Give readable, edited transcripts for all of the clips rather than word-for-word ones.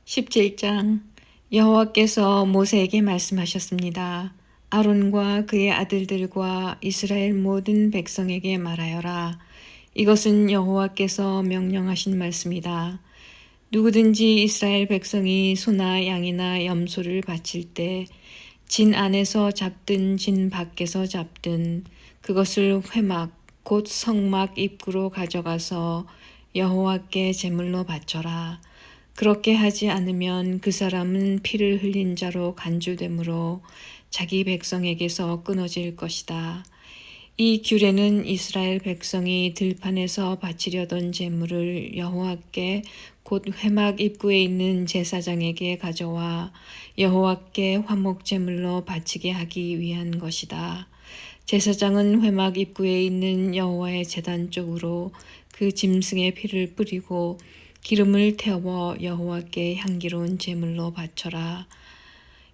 17장 여호와께서 모세에게 말씀하셨습니다. 아론과 그의 아들들과 이스라엘 모든 백성에게 말하여라. 이것은 여호와께서 명령하신 말씀이다. 누구든지 이스라엘 백성이 소나 양이나 염소를 바칠 때 진 안에서 잡든 진 밖에서 잡든 그것을 회막 곧 성막 입구로 가져가서 여호와께 제물로 바쳐라. 그렇게 하지 않으면 그 사람은 피를 흘린 자로 간주되므로 자기 백성에게서 끊어질 것이다. 이 규례는 이스라엘 백성이 들판에서 바치려던 제물을 여호와께 곧 회막 입구에 있는 제사장에게 가져와 여호와께 화목 제물로 바치게 하기 위한 것이다. 제사장은 회막 입구에 있는 여호와의 제단 쪽으로 그 짐승의 피를 뿌리고 기름을 태워 여호와께 향기로운 제물로 바쳐라.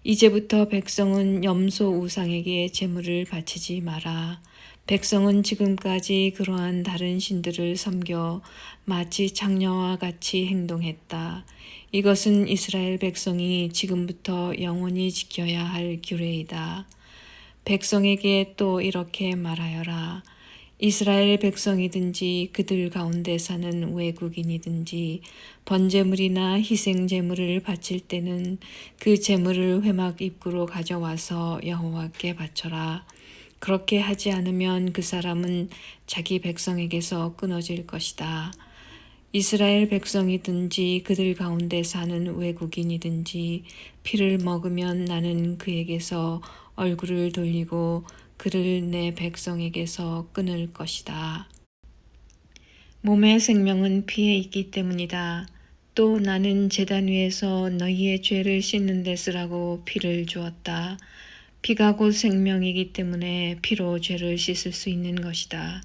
이제부터 백성은 염소 우상에게 제물을 바치지 마라. 백성은 지금까지 그러한 다른 신들을 섬겨 마치 장녀와 같이 행동했다. 이것은 이스라엘 백성이 지금부터 영원히 지켜야 할 규례이다. 백성에게 또 이렇게 말하여라. 이스라엘 백성이든지 그들 가운데 사는 외국인이든지 번제물이나 희생제물을 바칠 때는 그 제물을 회막 입구로 가져와서 여호와께 바쳐라. 그렇게 하지 않으면 그 사람은 자기 백성에게서 끊어질 것이다. 이스라엘 백성이든지 그들 가운데 사는 외국인이든지 피를 먹으면 나는 그에게서 얼굴을 돌리고 그를 내 백성에게서 끊을 것이다. 몸의 생명은 피에 있기 때문이다. 또 나는 제단 위에서 너희의 죄를 씻는 데 쓰라고 피를 주었다. 피가 곧 생명이기 때문에 피로 죄를 씻을 수 있는 것이다.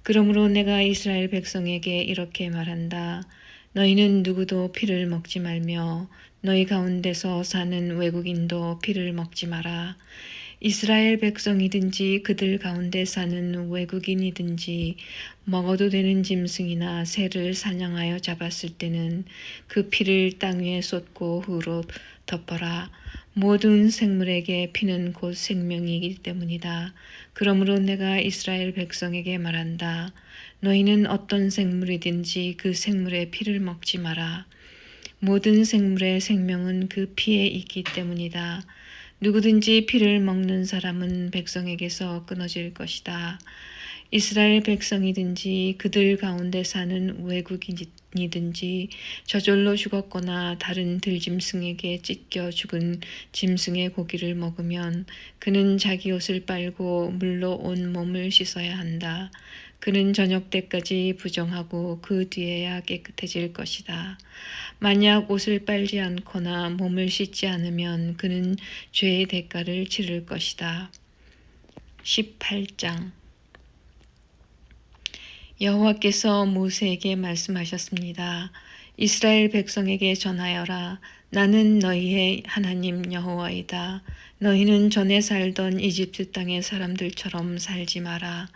그러므로 내가 이스라엘 백성에게 이렇게 말한다. 너희는 누구도 피를 먹지 말며 너희 가운데서 사는 외국인도 피를 먹지 마라. 이스라엘 백성이든지 그들 가운데 사는 외국인이든지 먹어도 되는 짐승이나 새를 사냥하여 잡았을 때는 그 피를 땅 위에 쏟고 흙으로 덮어라. 모든 생물에게 피는 곧 생명이기 때문이다. 그러므로 내가 이스라엘 백성에게 말한다. 너희는 어떤 생물이든지 그 생물의 피를 먹지 마라. 모든 생물의 생명은 그 피에 있기 때문이다. 누구든지 피를 먹는 사람은 백성에게서 끊어질 것이다. 이스라엘 백성이든지 그들 가운데 사는 외국인이든지 저절로 죽었거나 다른 들짐승에게 찢겨 죽은 짐승의 고기를 먹으면 그는 자기 옷을 빨고 물로 온 몸을 씻어야 한다. 그는 저녁 때까지 부정하고 그 뒤에야 깨끗해질 것이다. 만약 옷을 빨지 않거나 몸을 씻지 않으면 그는 죄의 대가를 치를 것이다. 18장 여호와께서 모세에게 말씀하셨습니다. 이스라엘 백성에게 전하여라. 나는 너희의 하나님 여호와이다. 너희는 전에 살던 이집트 땅의 사람들처럼 살지 마라.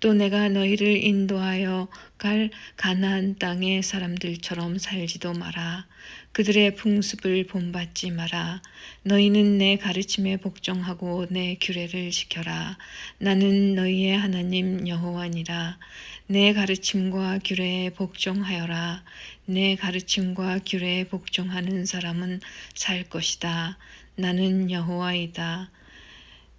또 내가 너희를 인도하여 갈 가나안 땅의 사람들처럼 살지도 마라. 그들의 풍습을 본받지 마라. 너희는 내 가르침에 복종하고 내 규례를 지켜라. 나는 너희의 하나님 여호와니라. 내 가르침과 규례에 복종하여라. 내 가르침과 규례에 복종하는 사람은 살 것이다. 나는 여호와이다.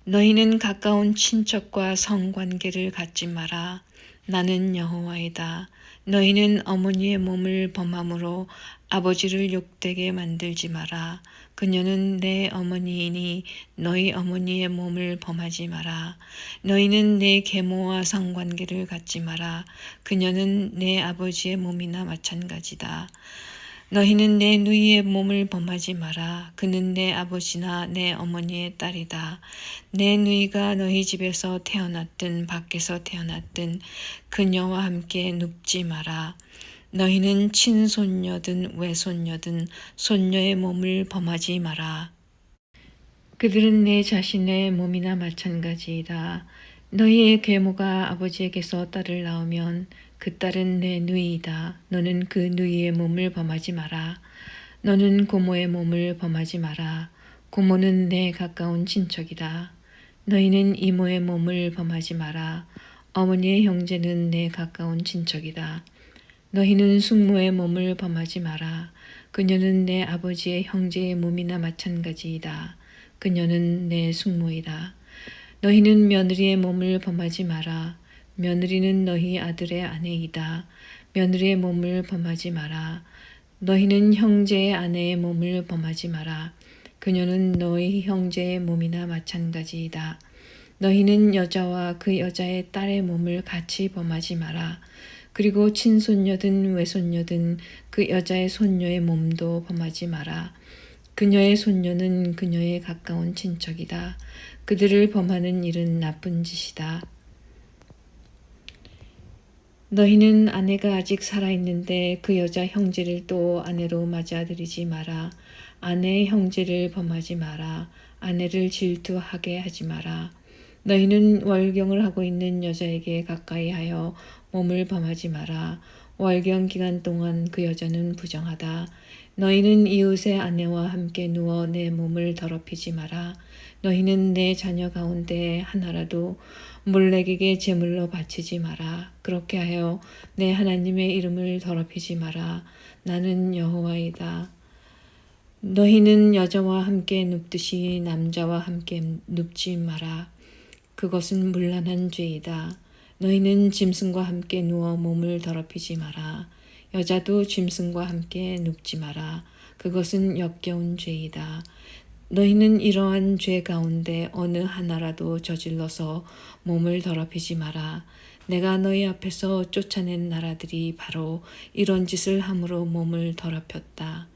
너희는 가까운 친척과 성관계를 갖지 마라. 나는 여호와이다. 너희는 어머니의 몸을 범함으로 아버지를 욕되게 만들지 마라. 그녀는 내 어머니이니 너희 어머니의 몸을 범하지 마라. 너희는 내 계모와 성관계를 갖지 마라. 그녀는 내 아버지의 몸이나 마찬가지다. 너희는 내 누이의 몸을 범하지 마라. 그는 내 아버지나 내 어머니의 딸이다. 내 누이가 너희 집에서 태어났든 밖에서 태어났든 그녀와 함께 눕지 마라. 너희는 친손녀든 외손녀든 손녀의 몸을 범하지 마라. 그들은 내 자신의 몸이나 마찬가지이다. 너희의 계모가 아버지에게서 딸을 낳으면 그 딸은 내 누이이다. 너는 그 누이의 몸을 범하지 마라. 너는 고모의 몸을 범하지 마라. 고모는 내 가까운 친척이다. 너희는 이모의 몸을 범하지 마라. 어머니의 형제는 내 가까운 친척이다. 너희는 숙모의 몸을 범하지 마라. 그녀는 내 아버지의 형제의 몸이나 마찬가지이다. 그녀는 내 숙모이다. 너희는 며느리의 몸을 범하지 마라. 며느리는 너희 아들의 아내이다. 며느리의 몸을 범하지 마라. 너희는 형제의 아내의 몸을 범하지 마라. 그녀는 너희 형제의 몸이나 마찬가지이다. 너희는 여자와 그 여자의 딸의 몸을 같이 범하지 마라. 그리고 친손녀든 외손녀든 그 여자의 손녀의 몸도 범하지 마라. 그녀의 손녀는 그녀의 가까운 친척이다. 그들을 범하는 일은 나쁜 짓이다. 너희는 아내가 아직 살아있는데 그 여자 형제를 또 아내로 맞아들이지 마라. 아내의 형제를 범하지 마라. 아내를 질투하게 하지 마라. 너희는 월경을 하고 있는 여자에게 가까이 하여 몸을 범하지 마라. 월경 기간 동안 그 여자는 부정하다. 너희는 이웃의 아내와 함께 누워 내 몸을 더럽히지 마라. 너희는 내 자녀 가운데 하나라도 몰렉에게 제물로 바치지 마라. 그렇게 하여 내 하나님의 이름을 더럽히지 마라. 나는 여호와이다. 너희는 여자와 함께 눕듯이 남자와 함께 눕지 마라. 그것은 문란한 죄이다. 너희는 짐승과 함께 누워 몸을 더럽히지 마라. 여자도 짐승과 함께 눕지 마라. 그것은 역겨운 죄이다. 너희는 이러한 죄 가운데 어느 하나라도 저질러서 몸을 더럽히지 마라. 내가 너희 앞에서 쫓아낸 나라들이 바로 이런 짓을 함으로 몸을 더럽혔다.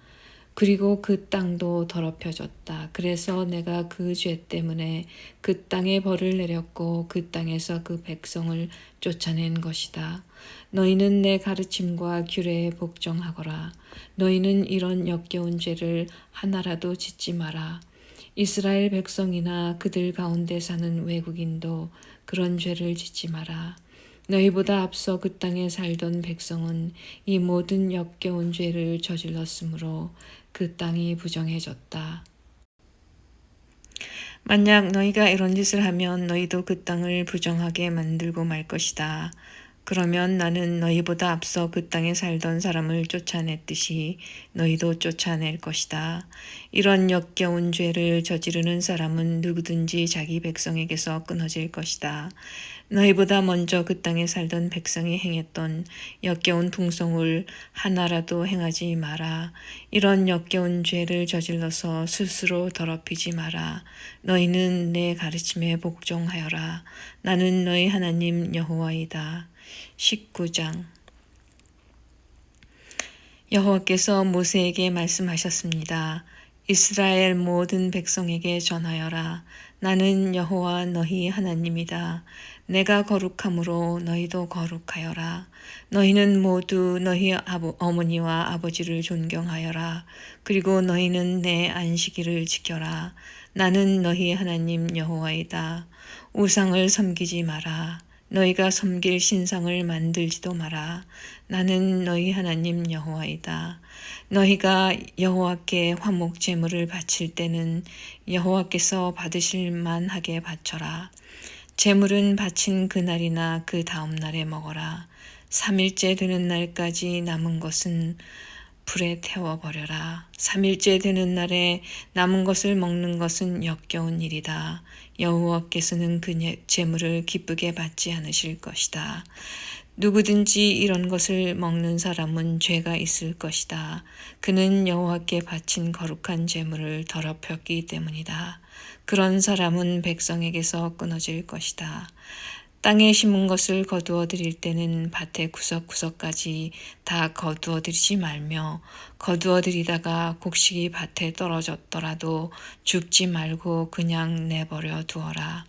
그리고 그 땅도 더럽혀졌다. 그래서 내가 그 죄 때문에 그 땅에 벌을 내렸고 그 땅에서 그 백성을 쫓아낸 것이다. 너희는 내 가르침과 규례에 복종하거라. 너희는 이런 역겨운 죄를 하나라도 짓지 마라. 이스라엘 백성이나 그들 가운데 사는 외국인도 그런 죄를 짓지 마라. 너희보다 앞서 그 땅에 살던 백성은 이 모든 역겨운 죄를 저질렀으므로 그 땅이 부정해졌다. 만약 너희가 이런 짓을 하면 너희도 그 땅을 부정하게 만들고 말 것이다. 그러면 나는 너희보다 앞서 그 땅에 살던 사람을 쫓아냈듯이 너희도 쫓아낼 것이다. 이런 역겨운 죄를 저지르는 사람은 누구든지 자기 백성에게서 끊어질 것이다. 너희보다 먼저 그 땅에 살던 백성이 행했던 역겨운 풍속을 하나라도 행하지 마라. 이런 역겨운 죄를 저질러서 스스로 더럽히지 마라. 너희는 내 가르침에 복종하여라. 나는 너희 하나님 여호와이다. 19장. 여호와께서 모세에게 말씀하셨습니다. 이스라엘 모든 백성에게 전하여라. 나는 여호와 너희 하나님이다. 내가 거룩함으로 너희도 거룩하여라. 너희는 모두 너희 어머니와 아버지를 존경하여라. 그리고 너희는 내 안식일을 지켜라. 나는 너희 하나님 여호와이다. 우상을 섬기지 마라. 너희가 섬길 신상을 만들지도 마라. 나는 너희 하나님 여호와이다. 너희가 여호와께 화목 제물을 바칠 때는 여호와께서 받으실 만하게 바쳐라. 제물은 바친 그날이나 그 다음 날에 먹어라. 3일째 되는 날까지 남은 것은 불에 태워버려라. 3일째 되는 날에 남은 것을 먹는 것은 역겨운 일이다. 여호와께서는 그 제물을 기쁘게 받지 않으실 것이다. 누구든지 이런 것을 먹는 사람은 죄가 있을 것이다. 그는 여호와께 바친 거룩한 제물을 더럽혔기 때문이다. 그런 사람은 백성에게서 끊어질 것이다. 땅에 심은 것을 거두어 드릴 때는 밭의 구석구석까지 다 거두어 드리지 말며 거두어 드리다가 곡식이 밭에 떨어졌더라도 줍지 말고 그냥 내버려 두어라.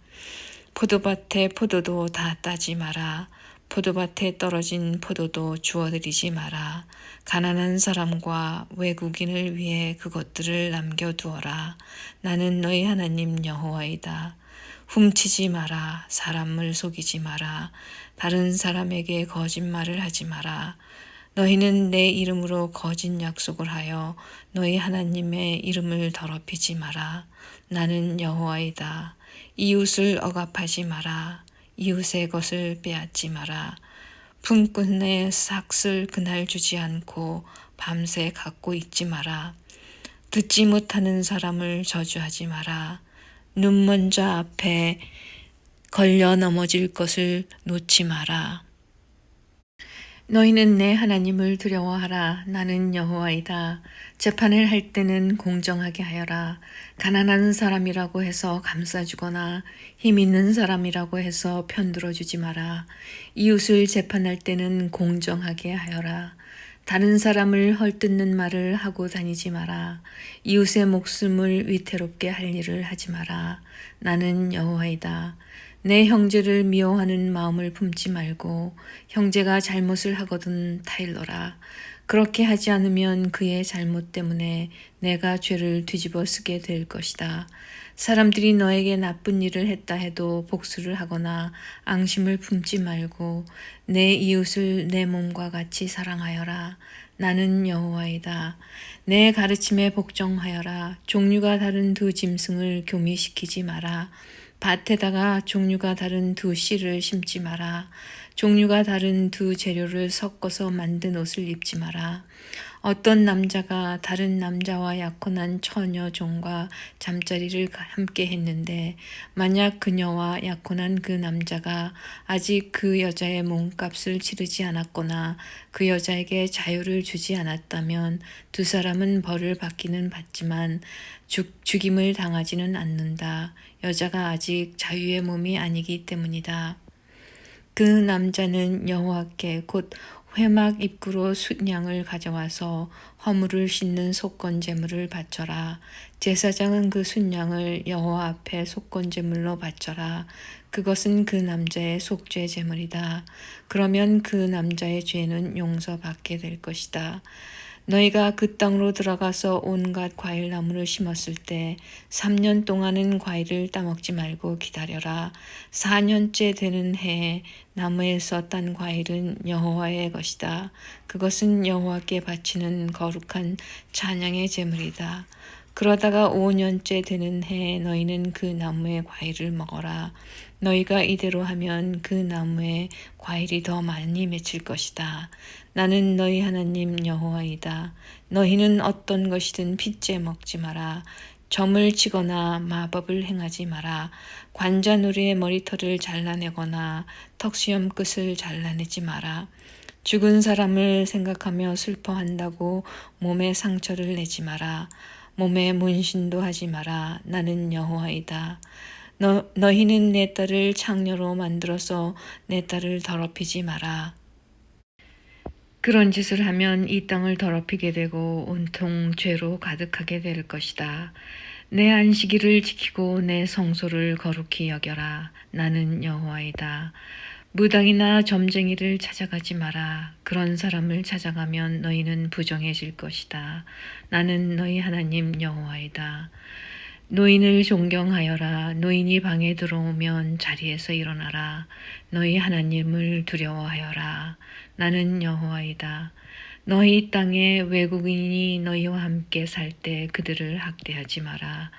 포도밭의 포도도 다 따지 마라. 포도밭에 떨어진 포도도 주워드리지 마라. 가난한 사람과 외국인을 위해 그것들을 남겨두어라. 나는 너희 하나님 여호와이다. 훔치지 마라. 사람을 속이지 마라. 다른 사람에게 거짓말을 하지 마라. 너희는 내 이름으로 거짓 약속을 하여 너희 하나님의 이름을 더럽히지 마라. 나는 여호와이다. 이웃을 억압하지 마라. 이웃의 것을 빼앗지 마라. 품꾼의 삭슬 그날 주지 않고 밤새 갖고 있지 마라. 듣지 못하는 사람을 저주하지 마라. 눈먼 자 앞에 걸려 넘어질 것을 놓지 마라. 너희는 내 하나님을 두려워하라. 나는 여호와이다. 재판을 할 때는 공정하게 하여라. 가난한 사람이라고 해서 감싸주거나 힘 있는 사람이라고 해서 편들어주지 마라. 이웃을 재판할 때는 공정하게 하여라. 다른 사람을 헐뜯는 말을 하고 다니지 마라. 이웃의 목숨을 위태롭게 할 일을 하지 마라. 나는 여호와이다. 내 형제를 미워하는 마음을 품지 말고 형제가 잘못을 하거든 타일러라. 그렇게 하지 않으면 그의 잘못 때문에 내가 죄를 뒤집어 쓰게 될 것이다. 사람들이 너에게 나쁜 일을 했다 해도 복수를 하거나 앙심을 품지 말고 내 이웃을 내 몸과 같이 사랑하여라. 나는 여호와이다. 내 가르침에 복종하여라. 종류가 다른 두 짐승을 교미시키지 마라. 밭에다가 종류가 다른 두 씨를 심지 마라. 종류가 다른 두 재료를 섞어서 만든 옷을 입지 마라. 어떤 남자가 다른 남자와 약혼한 처녀 종과 잠자리를 함께 했는데 만약 그녀와 약혼한 그 남자가 아직 그 여자의 몸값을 치르지 않았거나 그 여자에게 자유를 주지 않았다면 두 사람은 벌을 받기는 받지만 죽임을 당하지는 않는다. 여자가 아직 자유의 몸이 아니기 때문이다. 그 남자는 여호와께 곧 회막 입구로 숫양을 가져와서 허물을 씻는 속건 제물을 바쳐라. 제사장은 그 숫양을 여호와 앞에 속건 제물로 바쳐라. 그것은 그 남자의 속죄 제물이다. 그러면 그 남자의 죄는 용서받게 될 것이다. 너희가 그 땅으로 들어가서 온갖 과일나무를 심었을 때 3년 동안은 과일을 따먹지 말고 기다려라. 4년째 되는 해에 나무에서 딴 과일은 여호와의 것이다. 그것은 여호와께 바치는 거룩한 찬양의 제물이다. 그러다가 5년째 되는 해에 너희는 그 나무의 과일을 먹어라. 너희가 이대로 하면 그 나무에 과일이 더 많이 맺힐 것이다. 나는 너희 하나님 여호와이다. 너희는 어떤 것이든 핏째 먹지 마라. 점을 치거나 마법을 행하지 마라. 관자놀이의 머리털을 잘라내거나 턱수염 끝을 잘라내지 마라. 죽은 사람을 생각하며 슬퍼한다고 몸에 상처를 내지 마라. 몸에 문신도 하지 마라. 나는 여호와이다. 너희는 내 딸을 창녀로 만들어서 내 딸을 더럽히지 마라. 그런 짓을 하면 이 땅을 더럽히게 되고 온통 죄로 가득하게 될 것이다. 내 안식일을 지키고 내 성소를 거룩히 여겨라. 나는 여호와이다. 무당이나 점쟁이를 찾아가지 마라. 그런 사람을 찾아가면 너희는 부정해질 것이다. 나는 너희 하나님 여호와이다. 노인을 존경하여라. 노인이 방에 들어오면 자리에서 일어나라. 너희 하나님을 두려워하여라. 나는 여호와이다. 너희 땅에 외국인이 너희와 함께 살 때 그들을 학대하지 마라.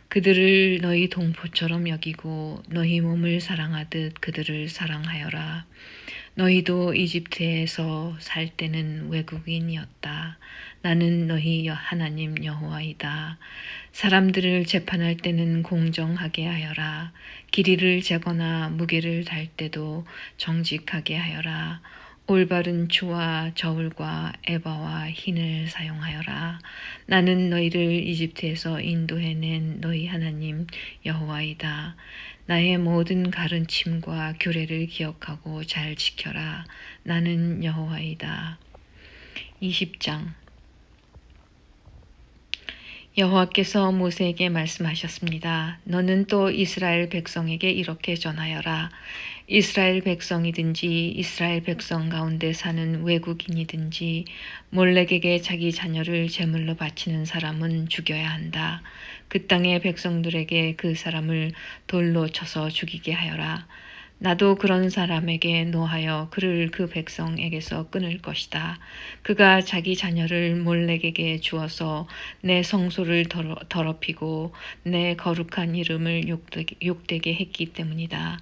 그들을 너희 동포처럼 여기고 너희 몸을 사랑하듯 그들을 사랑하여라. 너희도 이집트에서 살 때는 외국인이었다. 나는 너희 하나님 여호와이다. 사람들을 재판할 때는 공정하게 하여라. 길이를 재거나 무게를 달 때도 정직하게 하여라. 올바른 추와 저울과 에바와 흰을 사용하여라. 나는 너희를 이집트에서 인도해낸 너희 하나님 여호와이다. 나의 모든 가르침과 규례를 기억하고 잘 지켜라. 나는 여호와이다. 20장 여호와께서 모세에게 말씀하셨습니다. 너는 또 이스라엘 백성에게 이렇게 전하여라. 이스라엘 백성이든지 이스라엘 백성 가운데 사는 외국인이든지 몰렉에게 자기 자녀를 제물로 바치는 사람은 죽여야 한다. 그 땅의 백성들에게 그 사람을 돌로 쳐서 죽이게 하여라. 나도 그런 사람에게 노하여 그를 그 백성에게서 끊을 것이다. 그가 자기 자녀를 몰렉에게 주어서 내 성소를 더럽히고 내 거룩한 이름을 욕되게 했기 때문이다.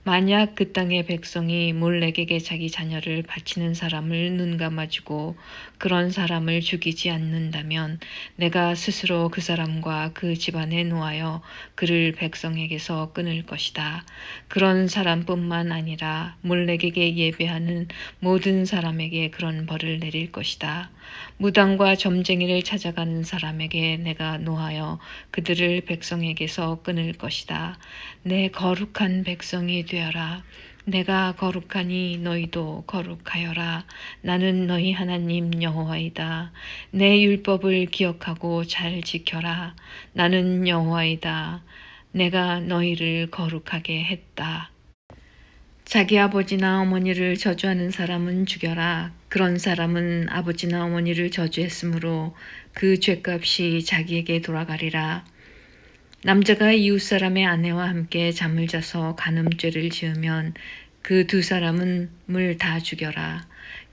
만약 그 땅의 백성이 몰렉에게 자기 자녀를 바치는 사람을 눈감아주고 그런 사람을 죽이지 않는다면 내가 스스로 그 사람과 그 집안에 노하여 그를 백성에게서 끊을 것이다. 그런 사람뿐만 아니라 몰렉에게 예배하는 모든 사람에게 그런 벌을 내릴 것이다. 무당과 점쟁이를 찾아가는 사람에게 내가 노하여 그들을 백성에게서 끊을 것이다. 내 거룩한 백성이 되어라. 내가 거룩하니 너희도 거룩하여라. 나는 너희 하나님 여호와이다. 내 율법을 기억하고 잘 지켜라. 나는 여호와이다. 내가 너희를 거룩하게 했다. 자기 아버지나 어머니를 저주하는 사람은 죽여라. 그런 사람은 아버지나 어머니를 저주했으므로 그 죄값이 자기에게 돌아가리라. 남자가 이웃 사람의 아내와 함께 잠을 자서 간음죄를 지으면 그 두 사람을 다 죽여라.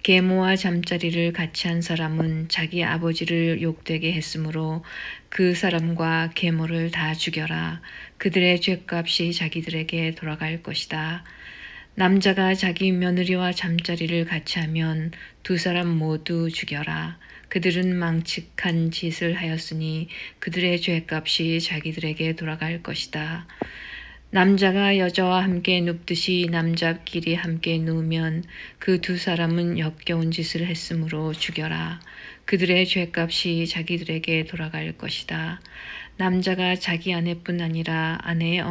계모와 잠자리를 같이 한 사람은 자기 아버지를 욕되게 했으므로 그 사람과 계모를 다 죽여라. 그들의 죄값이 자기들에게 돌아갈 것이다. 남자가 자기 며느리와 잠자리를 같이 하면 두 사람 모두 죽여라. 그들은 망측한 짓을 하였으니 그들의 죄값이 자기들에게 돌아갈 것이다. 남자가 여자와 함께 눕듯이 남자끼리 함께 누우면 그 두 사람은 역겨운 짓을 했으므로 죽여라. 그들의 죄값이 자기들에게 돌아갈 것이다. 남자가 자기 아내뿐 아니라 아내의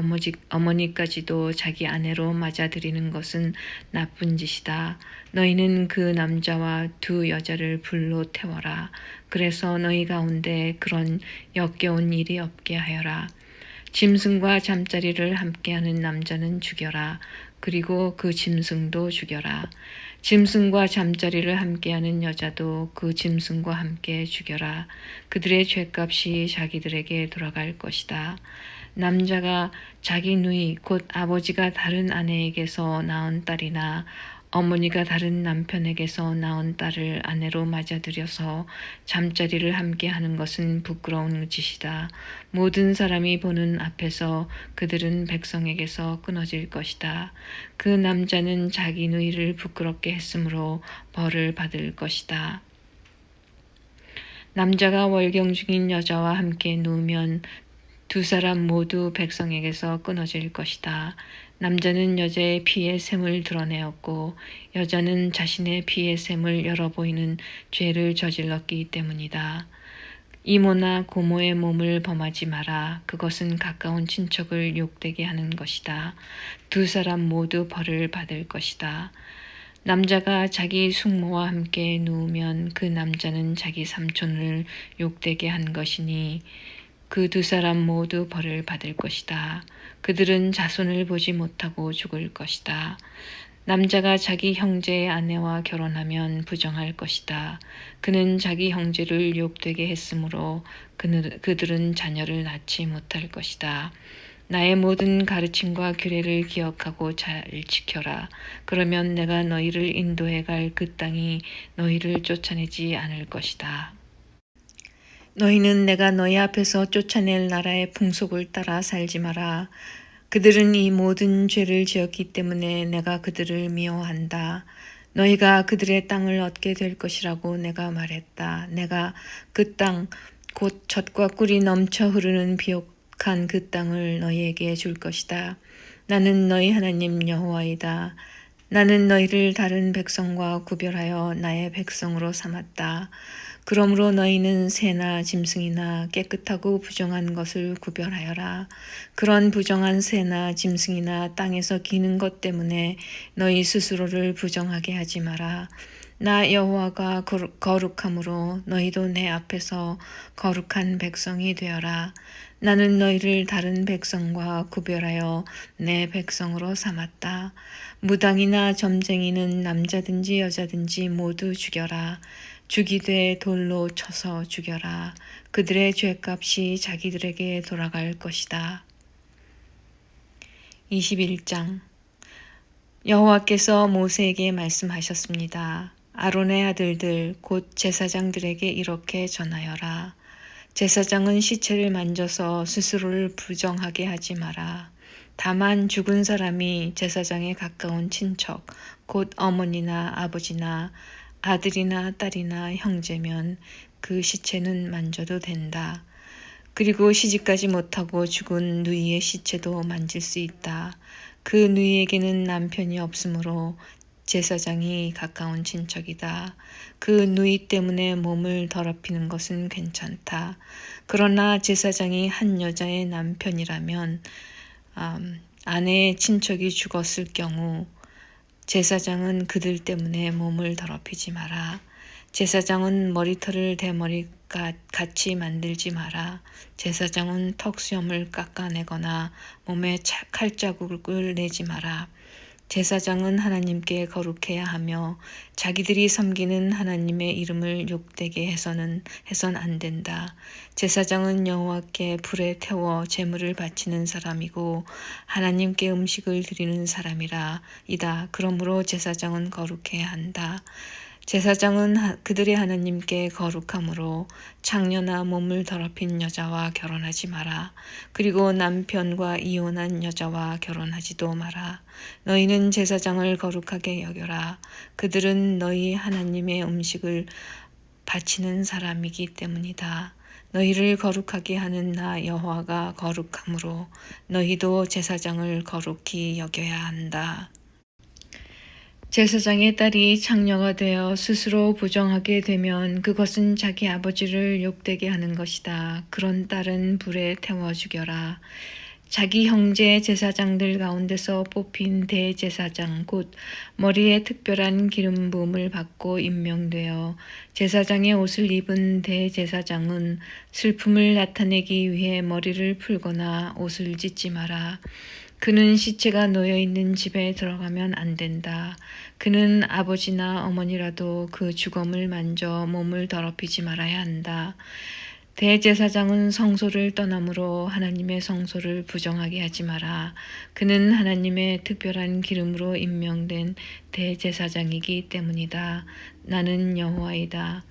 어머니까지도 자기 아내로 맞아들이는 것은 나쁜 짓이다. 너희는 그 남자와 두 여자를 불로 태워라. 그래서 너희 가운데 그런 역겨운 일이 없게 하여라. 짐승과 잠자리를 함께하는 남자는 죽여라. 그리고 그 짐승도 죽여라. 짐승과 잠자리를 함께하는 여자도 그 짐승과 함께 죽여라. 그들의 죄값이 자기들에게 돌아갈 것이다. 남자가 자기 누이 곧 아버지가 다른 아내에게서 낳은 딸이나 어머니가 다른 남편에게서 낳은 딸을 아내로 맞아들여서 잠자리를 함께 하는 것은 부끄러운 짓이다. 모든 사람이 보는 앞에서 그들은 백성에게서 끊어질 것이다. 그 남자는 자기 누이를 부끄럽게 했으므로 벌을 받을 것이다. 남자가 월경 중인 여자와 함께 누우면 두 사람 모두 백성에게서 끊어질 것이다. 남자는 여자의 피의 샘을 드러내었고 여자는 자신의 피의 샘을 열어 보이는 죄를 저질렀기 때문이다. 이모나 고모의 몸을 범하지 마라. 그것은 가까운 친척을 욕되게 하는 것이다. 두 사람 모두 벌을 받을 것이다. 남자가 자기 숙모와 함께 누우면 그 남자는 자기 삼촌을 욕되게 한 것이니 그 두 사람 모두 벌을 받을 것이다. 그들은 자손을 보지 못하고 죽을 것이다. 남자가 자기 형제의 아내와 결혼하면 부정할 것이다. 그는 자기 형제를 욕되게 했으므로 그들은 자녀를 낳지 못할 것이다. 나의 모든 가르침과 규례를 기억하고 잘 지켜라. 그러면 내가 너희를 인도해 갈 그 땅이 너희를 쫓아내지 않을 것이다. 너희는 내가 너희 앞에서 쫓아낼 나라의 풍속을 따라 살지 마라. 그들은 이 모든 죄를 지었기 때문에 내가 그들을 미워한다. 너희가 그들의 땅을 얻게 될 것이라고 내가 말했다. 내가 그 땅, 곧 젖과 꿀이 넘쳐 흐르는 비옥한 그 땅을 너희에게 줄 것이다. 나는 너희 하나님 여호와이다. 나는 너희를 다른 백성과 구별하여 나의 백성으로 삼았다. 그러므로 너희는 새나 짐승이나 깨끗하고 부정한 것을 구별하여라. 그런 부정한 새나 짐승이나 땅에서 기는 것 때문에 너희 스스로를 부정하게 하지 마라. 나 여호와가 거룩함으로 너희도 내 앞에서 거룩한 백성이 되어라. 나는 너희를 다른 백성과 구별하여 내 백성으로 삼았다. 무당이나 점쟁이는 남자든지 여자든지 모두 죽여라. 죽이되 돌로 쳐서 죽여라. 그들의 죄값이 자기들에게 돌아갈 것이다. 21장 여호와께서 모세에게 말씀하셨습니다. 아론의 아들들 곧 제사장들에게 이렇게 전하여라. 제사장은 시체를 만져서 스스로를 부정하게 하지 마라. 다만 죽은 사람이 제사장에 가까운 친척, 곧 어머니나 아버지나 아들이나 딸이나 형제면 그 시체는 만져도 된다. 그리고 시집가지 못하고 죽은 누이의 시체도 만질 수 있다. 그 누이에게는 남편이 없으므로 제사장이 가까운 친척이다. 그 누이 때문에 몸을 더럽히는 것은 괜찮다. 그러나 제사장이 한 여자의 남편이라면 아내의 친척이 죽었을 경우 제사장은 그들 때문에 몸을 더럽히지 마라. 제사장은 머리털을 대머리 같이 만들지 마라. 제사장은 턱수염을 깎아내거나 몸에 칼자국을 내지 마라. 제사장은 하나님께 거룩해야 하며 자기들이 섬기는 하나님의 이름을 욕되게 해선 안 된다. 제사장은 여호와께 불에 태워 제물을 바치는 사람이고 하나님께 음식을 드리는 사람이라 이다. 그러므로 제사장은 거룩해야 한다. 제사장은 그들의 하나님께 거룩함으로 창녀나 몸을 더럽힌 여자와 결혼하지 마라. 그리고 남편과 이혼한 여자와 결혼하지도 마라. 너희는 제사장을 거룩하게 여겨라. 그들은 너희 하나님의 음식을 바치는 사람이기 때문이다. 너희를 거룩하게 하는 나 여호와가 거룩함으로 너희도 제사장을 거룩히 여겨야 한다. 제사장의 딸이 창녀가 되어 스스로 부정하게 되면 그것은 자기 아버지를 욕되게 하는 것이다. 그런 딸은 불에 태워 죽여라. 자기 형제 제사장들 가운데서 뽑힌 대제사장 곧 머리에 특별한 기름 부음을 받고 임명되어 제사장의 옷을 입은 대제사장은 슬픔을 나타내기 위해 머리를 풀거나 옷을 찢지 마라. 그는 시체가 놓여있는 집에 들어가면 안 된다. 그는 아버지나 어머니라도 그 주검을 만져 몸을 더럽히지 말아야 한다. 대제사장은 성소를 떠나므로 하나님의 성소를 부정하게 하지 마라. 그는 하나님의 특별한 기름으로 임명된 대제사장이기 때문이다. 나는 여호와이다.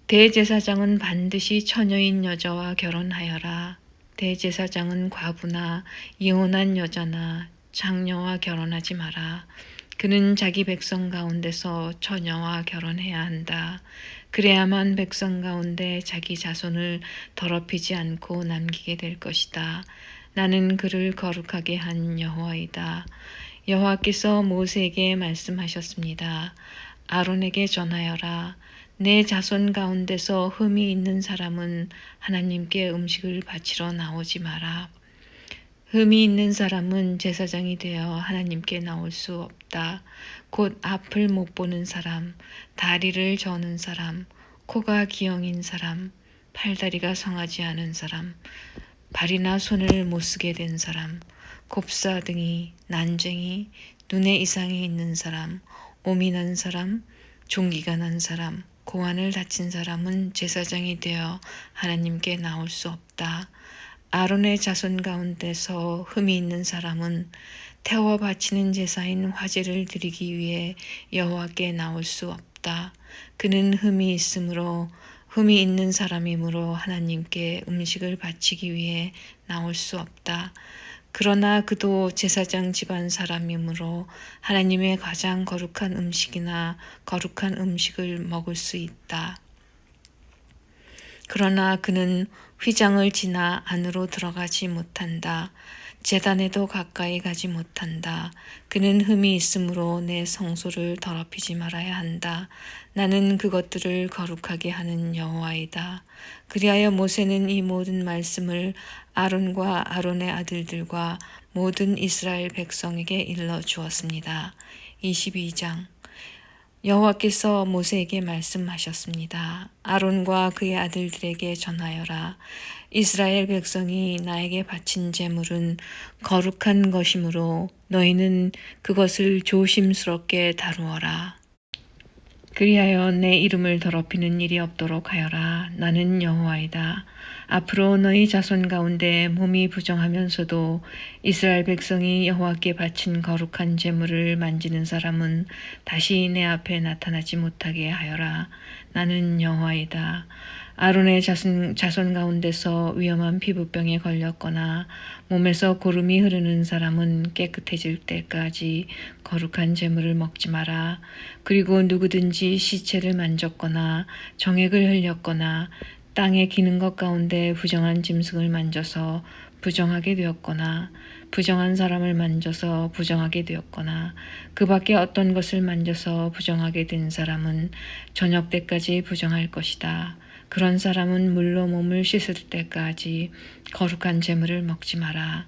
대제사장은 반드시 처녀인 여자와 결혼하여라. 대제사장은 과부나 이혼한 여자나 장녀와 결혼하지 마라. 그는 자기 백성 가운데서 처녀와 결혼해야 한다. 그래야만 백성 가운데 자기 자손을 더럽히지 않고 남기게 될 것이다. 나는 그를 거룩하게 한 여호와이다. 여호와께서 모세에게 말씀하셨습니다. 아론에게 전하여라. 내 자손 가운데서 흠이 있는 사람은 하나님께 음식을 바치러 나오지 마라. 흠이 있는 사람은 제사장이 되어 하나님께 나올 수 없다. 곧 앞을 못 보는 사람, 다리를 저는 사람, 코가 기형인 사람, 팔다리가 성하지 않은 사람, 발이나 손을 못 쓰게 된 사람, 곱사등이, 난쟁이, 눈에 이상이 있는 사람, 오미 난 사람, 종기가 난 사람, 고환을 다친 사람은 제사장이 되어 하나님께 나올 수 없다. 아론의 자손 가운데서 흠이 있는 사람은 태워 바치는 제사인 화제를 드리기 위해 여호와께 나올 수 없다. 그는 흠이 있는 사람이므로 하나님께 음식을 바치기 위해 나올 수 없다. 그러나 그도 제사장 집안 사람이므로 하나님의 가장 거룩한 음식이나 거룩한 음식을 먹을 수 있다. 그러나 그는 휘장을 지나 안으로 들어가지 못한다. 제단에도 가까이 가지 못한다. 그는 흠이 있으므로 내 성소를 더럽히지 말아야 한다. 나는 그것들을 거룩하게 하는 여호와이다. 그리하여 모세는 이 모든 말씀을 아론과 아론의 아들들과 모든 이스라엘 백성에게 일러 주었습니다. 22장 여호와께서 모세에게 말씀하셨습니다. 아론과 그의 아들들에게 전하여라. 이스라엘 백성이 나에게 바친 제물은 거룩한 것이므로 너희는 그것을 조심스럽게 다루어라. 그리하여 내 이름을 더럽히는 일이 없도록 하여라. 나는 여호와이다. 앞으로 너희 자손 가운데 몸이 부정하면서도 이스라엘 백성이 여호와께 바친 거룩한 제물을 만지는 사람은 다시 내 앞에 나타나지 못하게 하여라. 나는 여호와이다. 아론의 자손 가운데서 위험한 피부병에 걸렸거나 몸에서 고름이 흐르는 사람은 깨끗해질 때까지 거룩한 제물을 먹지 마라. 그리고 누구든지 시체를 만졌거나 정액을 흘렸거나 땅에 기는 것 가운데 부정한 짐승을 만져서 부정하게 되었거나 부정한 사람을 만져서 부정하게 되었거나 그 밖에 어떤 것을 만져서 부정하게 된 사람은 저녁 때까지 부정할 것이다. 그런 사람은 물로 몸을 씻을 때까지 거룩한 제물을 먹지 마라.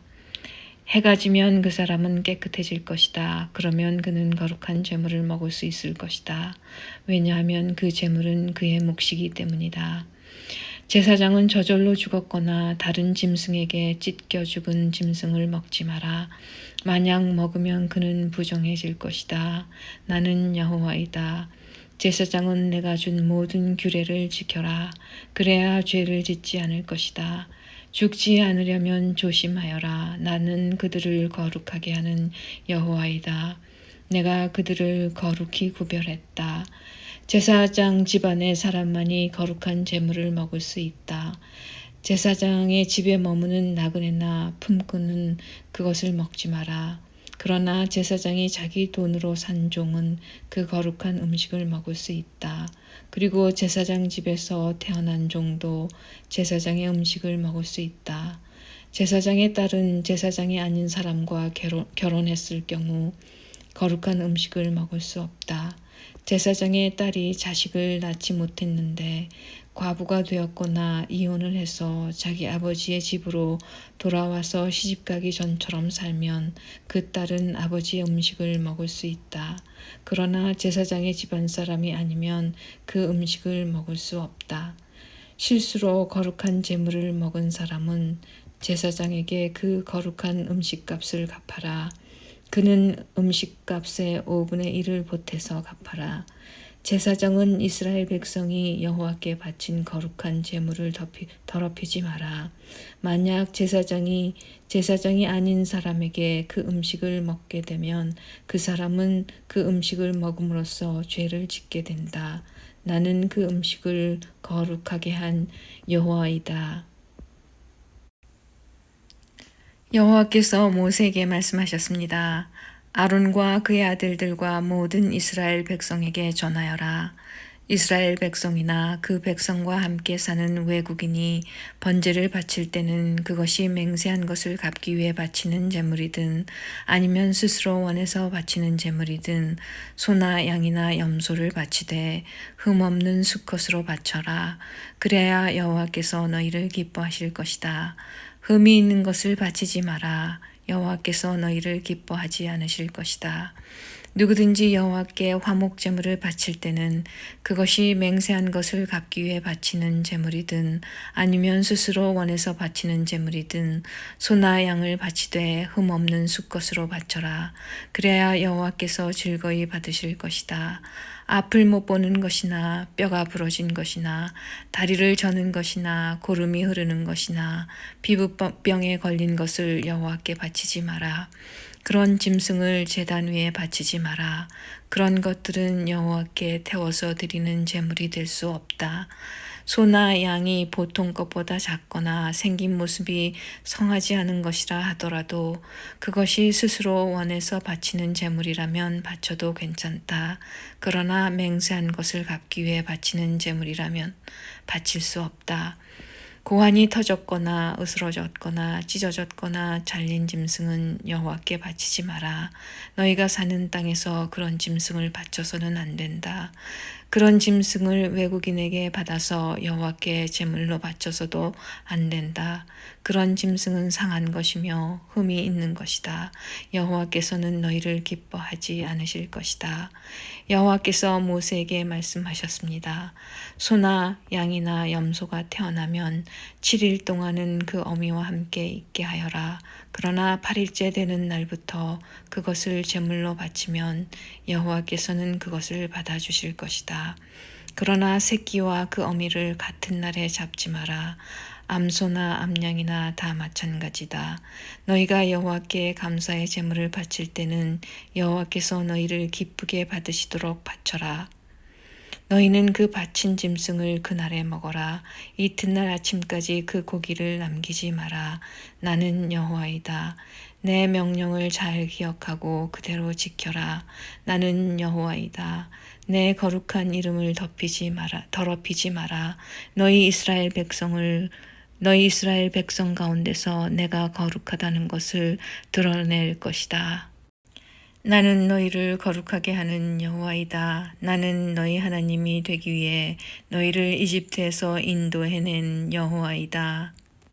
해가 지면 그 사람은 깨끗해질 것이다. 그러면 그는 거룩한 제물을 먹을 수 있을 것이다. 왜냐하면 그 제물은 그의 몫이기 때문이다. 제사장은 저절로 죽었거나 다른 짐승에게 찢겨 죽은 짐승을 먹지 마라. 만약 먹으면 그는 부정해질 것이다. 나는 여호와이다. 제사장은 내가 준 모든 규례를 지켜라. 그래야 죄를 짓지 않을 것이다. 죽지 않으려면 조심하여라. 나는 그들을 거룩하게 하는 여호와이다. 내가 그들을 거룩히 구별했다. 제사장 집안의 사람만이 거룩한 제물을 먹을 수 있다. 제사장의 집에 머무는 나그네나 품꾼은 그것을 먹지 마라. 그러나 제사장이 자기 돈으로 산 종은 그 거룩한 음식을 먹을 수 있다. 그리고 제사장 집에서 태어난 종도 제사장의 음식을 먹을 수 있다. 제사장의 딸은 제사장이 아닌 사람과 결혼했을 경우 거룩한 음식을 먹을 수 없다. 제사장의 딸이 자식을 낳지 못했는데 과부가 되었거나 이혼을 해서 자기 아버지의 집으로 돌아와서 시집가기 전처럼 살면 그 딸은 아버지의 음식을 먹을 수 있다. 그러나 제사장의 집안 사람이 아니면 그 음식을 먹을 수 없다. 실수로 거룩한 제물을 먹은 사람은 제사장에게 그 거룩한 음식값을 갚아라. 그는 음식값의 5분의 1을 보태서 갚아라. 제사장은 이스라엘 백성이 여호와께 바친 거룩한 제물을 더럽히지 마라. 만약 제사장이 아닌 사람에게 그 음식을 먹게 되면 그 사람은 그 음식을 먹음으로써 죄를 짓게 된다. 나는 그 음식을 거룩하게 한 여호와이다. 여호와께서 모세에게 말씀하셨습니다. 아론과 그의 아들들과 모든 이스라엘 백성에게 전하여라. 이스라엘 백성이나 그 백성과 함께 사는 외국인이 번제를 바칠 때는 그것이 맹세한 것을 갚기 위해 바치는 제물이든 아니면 스스로 원해서 바치는 제물이든 소나 양이나 염소를 바치되 흠없는 수컷으로 바쳐라. 그래야 여호와께서 너희를 기뻐하실 것이다. 흠이 있는 것을 바치지 마라. 여호와께서 너희를 기뻐하지 않으실 것이다. 누구든지 여호와께 화목 제물을 바칠 때는 그것이 맹세한 것을 갚기 위해 바치는 제물이든 아니면 스스로 원해서 바치는 제물이든 소나 양을 바치되 흠없는 수컷으로 바쳐라. 그래야 여호와께서 즐거이 받으실 것이다. 앞을 못 보는 것이나 뼈가 부러진 것이나 다리를 저는 것이나 고름이 흐르는 것이나 피부병에 걸린 것을 여호와께 바치지 마라. 그런 짐승을 제단 위에 바치지 마라. 그런 것들은 여호와께 태워서 드리는 제물이 될 수 없다. 소나 양이 보통 것보다 작거나 생긴 모습이 성하지 않은 것이라 하더라도 그것이 스스로 원해서 바치는 제물이라면 바쳐도 괜찮다. 그러나 맹세한 것을 갚기 위해 바치는 제물이라면 바칠 수 없다. 고환이 터졌거나 으스러졌거나 찢어졌거나 잘린 짐승은 여호와께 바치지 마라. 너희가 사는 땅에서 그런 짐승을 바쳐서는 안 된다. 그런 짐승을 외국인에게 받아서 여호와께 제물로 바쳐서도 안 된다. 그런 짐승은 상한 것이며 흠이 있는 것이다. 여호와께서는 너희를 기뻐하지 않으실 것이다. 여호와께서 모세에게 말씀하셨습니다. 소나 양이나 염소가 태어나면 7일 동안은 그 어미와 함께 있게 하여라. 그러나 8일째 되는 날부터 그것을 제물로 바치면 여호와께서는 그것을 받아주실 것이다. 여호와이다. 그러나 새끼와 그 어미를 같은 날에 잡지 마라. 암소나 암양이나 다 마찬가지다. 너희가 여호와께 감사의 제물을 바칠 때는 여호와께서 너희를 기쁘게 받으시도록 바쳐라. 너희는 그 바친 짐승을 그날에 먹어라. 이튿날 아침까지 그 고기를 남기지 마라. 나는 여호와이다. 내 명령을 잘 기억하고 그대로 지켜라. 나는 여호와이다. 내 거룩한 이름을 더럽히지 마라. 너희 이스라엘 백성 가운데서 내가 거룩하다는 것을 드러낼 것이다. 나는 너희를 거룩하게 하는 여호와이다. 나는 너희 하나님이 되기 위해 너희를 이집트에서 인도해낸 여호와이다.